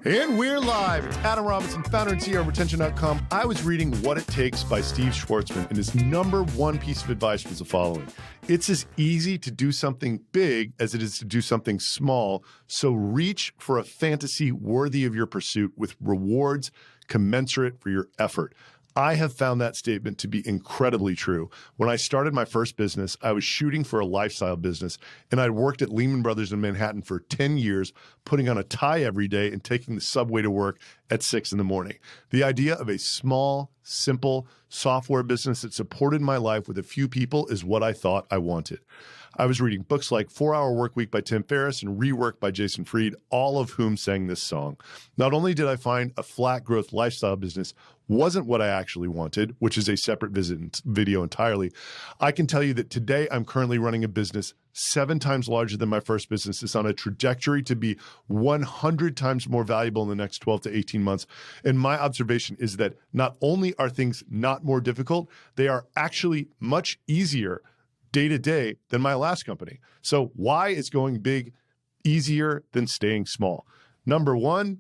And we're live. It's Adam Robinson, founder and CEO of Retention.com. I was reading What It Takes by Steve Schwarzman, and his number one piece of advice was the following. It's as easy to do something big as it is to do something small, so reach for a fantasy worthy of your pursuit with rewards commensurate for your effort. I have found that statement to be incredibly true. When I started my first business, I was shooting for a lifestyle business, and I'd worked at Lehman Brothers in Manhattan for 10 years, putting on a tie every day and taking the subway to work at 6 in the morning. The idea of a small, simple software business that supported my life with a few people is what I thought I wanted. I was reading books like 4-Hour Workweek by Tim Ferriss and Rework by Jason Fried, all of whom sang this song. Not only did I find a flat growth lifestyle business wasn't what I actually wanted, which is a separate video entirely, I can tell you that today I'm currently running a business 7 times larger than my first business. It's on a trajectory to be 100 times more valuable in the next 12 to 18 months. And my observation is that not only are things not more difficult, they are actually much easier day to day than my last company. So why is going big easier than staying small? Number one,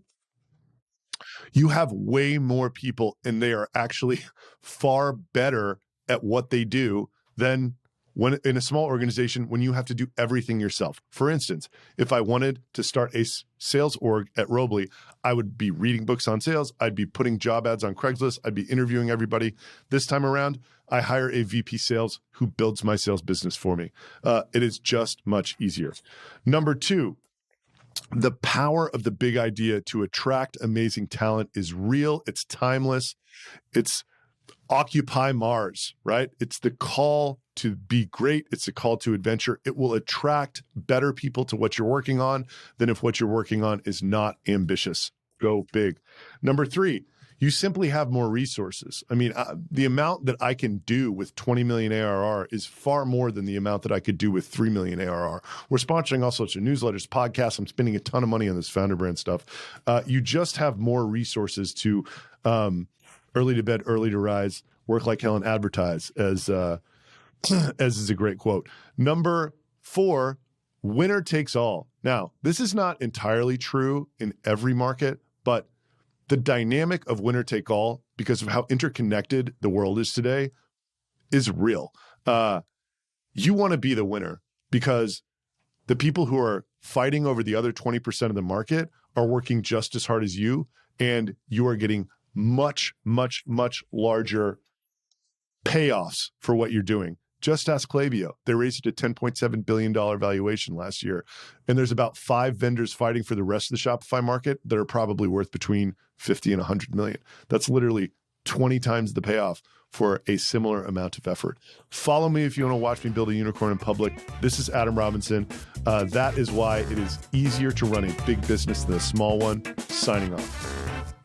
you have way more people and they are actually far better at what they do than when in a small organization when you have to do everything yourself. For instance, if I wanted to start a sales org at Robley, I would be reading books on sales. I'd be putting job ads on Craigslist. I'd be interviewing everybody. This time around, I hire a VP sales who builds my sales business for me. It is just much easier. Number two, the power of the big idea to attract amazing talent is real. It's timeless. It's Occupy Mars, right? It's the call to be great. It's a call to adventure. It will attract better people to what you're working on than if what you're working on is not ambitious. Go big. Number three, you simply have more resources. I mean, the amount that I can do with 20 million ARR is far more than the amount that I could do with 3 million ARR. We're sponsoring all sorts of newsletters, podcasts. I'm spending a ton of money on this founder brand stuff. You just have more resources to early to bed, early to rise, work like hell and advertise, as is a great quote. Number four, winner takes all. Now, this is not entirely true in every market, but the dynamic of winner take all, because of how interconnected the world is today, is real. You want to be the winner because the people who are fighting over the other 20% of the market are working just as hard as you, and you are getting much, much, much larger payoffs for what you're doing. Just ask Klaviyo. They raised it a $10.7 billion valuation last year. And there's about 5 vendors fighting for the rest of the Shopify market that are probably worth between 50 and 100 million. That's literally 20 times the payoff for a similar amount of effort. Follow me if you want to watch me build a unicorn in public. This is Adam Robinson. That is why it is easier to run a big business than a small one. Signing off.